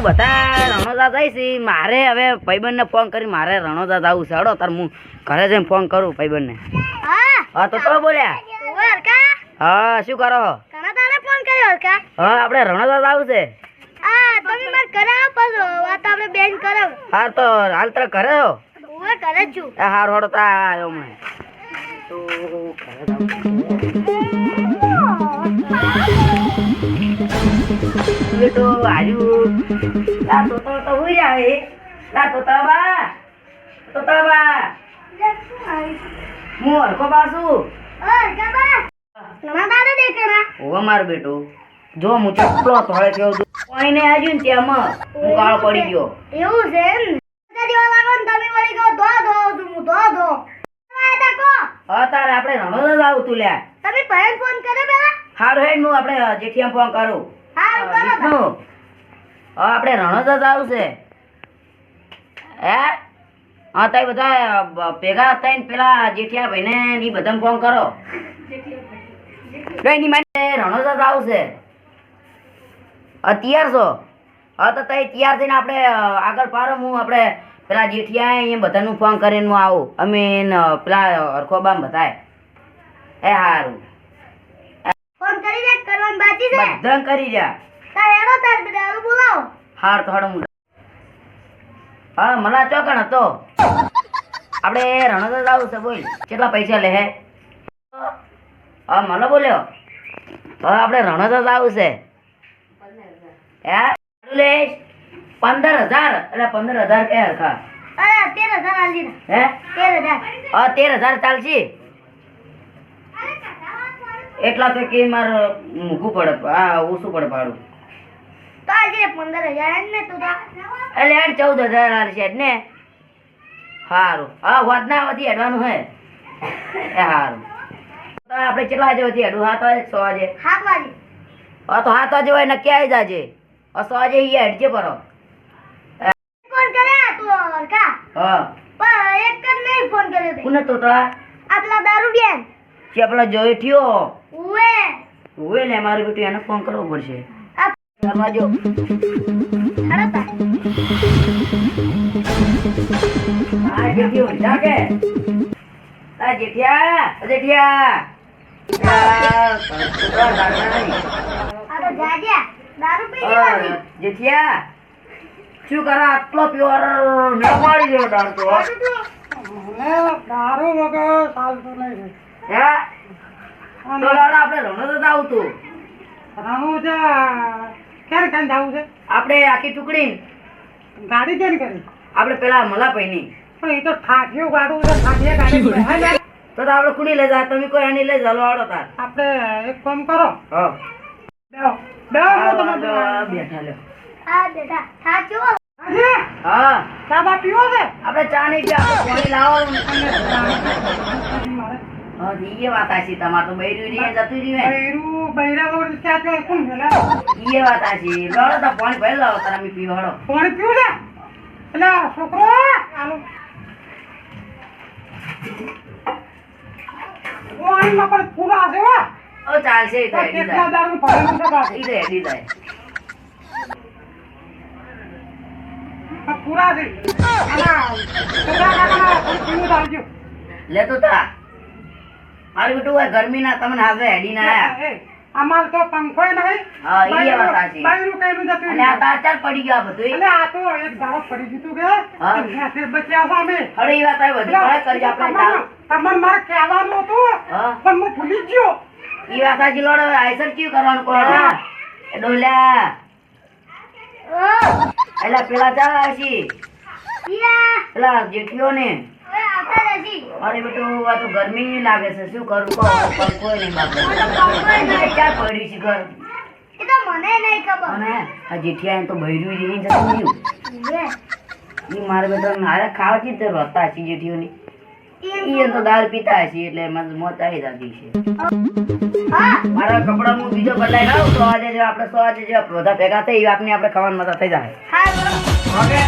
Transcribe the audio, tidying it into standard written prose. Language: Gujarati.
બધા રણોદા જાય છે. મારે હવે ભાઈબંધને ફોન કરી મારે રણોદા જવું છે. હડો તાર હું ઘરે જઈને ફોન કરું ભાઈબંધને. હા તો તો બોલ્યા. હા શું કરો? હા આપણે રણોદા જવું છે. હા તો હાલ તારે ઘરે હો? હાર હડો તા આવ્યો મેં તો બેટો આજુ તા તો હોઈ જાય તા તો તળબા હું હરકો પાછું ઓ માર બેટો જો હું ચપલો થોડે કેવું કોઈ ને આજુ ને ત્યાં હું કાળો પડી ગયો. એવું છે એમ તમે વળી કહો ધો હા તારે આપણે રણોદા આવું તું લ્યા. તમે ભાઈ ફોન કરો પેલા. હારું હેડ હું આપણે જેઠિયા ફોન કરું. હારું કરો. વિષ્ણુ હા આપણે રણોદા આવું છે. હે હા તઈ બધા ભેગા થઈને પેલા જેઠિયા ભાઈને ની બધા ફોન કરો. કઈ ની મારે રણોદા આવું છે. તૈયાર છો? હા તો તઈ તૈયાર થઈને આપણે આગળ પારો હું આપણે પેલા જેઠિયા અહીંયા બધાનું ફોન કરીને હું આવું. અમે પેલા હરખોબામ બધાય એ હારું ફોન કરી દે કરવાનું બાકી છે બધા કરી રહ્યા. તાર એનો તાર બધાને બોલાવો. હાર તો હડો હું હા મને ચોકણ હતો આપણે રણોદા આવું છે. બોલ કેટલા પૈસા લે હે? હા મને બોલ્યો હા આપણે રણોદા આવું છે. હે લે 15,000 એટલે 15,000 કે હરખા? અરે 13,000 આલી ને. હે 13,000 હા 13,000 ચાલશે. એટલા તો કે મારે મૂકવું પડે આ ઓછું પડે ભાડું. તો આજે 15,000 ને તું તા એટલે 14,000 આલશે ને. સારું હા વાત ના વધી હેડવાનું હે એ સારું. તો આપણે કેટલા વાગે વધી હેડવું? 7 વાગે 6 વાગે? 7 વાગે. હા તો 7 વાગે હોય નક્કી આવી જાજે. 6 વાગે અહીંયા હેડજે પરો. ફોન કર્યા તું હરકા હા પણ એક જ નહીં ફોન કર્યો તે. કોને તોતળા? આપલા દારૂ બેન કે આપણા જોઈ થયો ઉવે હોય ને મારું બેટું એને ફોન કરવો પડશે. આપ કરવા જો હડતા આ જેઠિયો જાગે આ જેઠિયા આ તો જાજ્યા દારૂ પી લેવાની. જેઠિયા શું કરે આટલો પ્યોર મેં મારી ગયો દારૂ તો દારૂ વગર ચાલતું નહીં. હે તો લાડા આપણે રણોદા આવતું રણુજા ક્યારે કાન જવું છે? આપણે આખી ટુકડી ગાડી કેમ કરી? આપણે પેલા મલાભાઈની પણ એ તો ઠાઠિયું ગાડું છે. ઠાઠિયા ગાડી બેહાય. તો આપણે કુડી લઈ જા તમે કોઈ એની લઈ ચાલો આડો તાર. આપણે એક કામ કરો. હા બેહો બેહો હું તમને બેઠા લ્યો. આ બેટા થાચો આજે હા ચા બા પીવો છે? આપણે ચા નહીં પીવા આપણે પાણી લાવો. મારે હા એ વાત આછી તમારે તો બૈરું રીએ જતું રહ્યું બૈરું બૈરા વગર ચા પીવા કોણ ગયેલા? એ વાત આછી લડો તો પાણી ભરી લાવો તાર અમે પીવા હળો. પાણી પીવું છે? એટલે છોકરો આલો પાણીમાં પણ પૂરા છે હો. ઓ ચાલશે એ તો હેડી કેટલા જાય. દારૂ ભરેલું છે બાકી? એ તો હેડી જાય. આ પૂરા છે. આના છોકરા કાકાના પીવું આવજો. લે તો તા મારું બેટું હોય ગરમીના તમને હાથે હેડી ના આયા. એ, અમાર તો પંખોય નહીં. હા, ઈ એ વાત સાચી. બાયરું કઈનું જતું અને આ રહ્યું. તાચાર પડી ગયા બધું. એટલે આ તો એક દાડો પડી દીધું કે હા. ઘેંસે બચ્યા છો અમે. અરે એ વાત આવી બધી પડે કરી આપણે ચાલ. તમારે મારે કહેવાનું હતું હા પણ હું ભૂલી જ ગયો. એ વાત સાચી લડો આઈસર ચીવ કરવાનું કોણ એ ડોલ્યા એલા પેલા ચાલ આવશી યા પેલા જેઠિયો ને. ઓય આવતા રહેજી. અરે બેટું આ તો ગરમી લાગે છે શું કરું કહો કોઈ નહીં બાપ પંખોય નહીં. ક્યાં પડ્યું છે ઘર એ તો મને નહીં ખબર. અને આ જેઠિયા તો બૈરું જઈને જતું રહ્યું. લે ઈ મારે બેટા મારે ખાવાથી તો રોતા છે જેઠિયોની. ઈ તો દારૂ પીતા છે એટલે મને મોત આવી જતી છે. હા મારા કપડા હું બીજો બદલાઈ લાવું તો આજે જો આપણે 100 આજે જો બધા ભેગા થઈ આપને આપણે ખાવાનું મજા થઈ જાય. હા ઓકે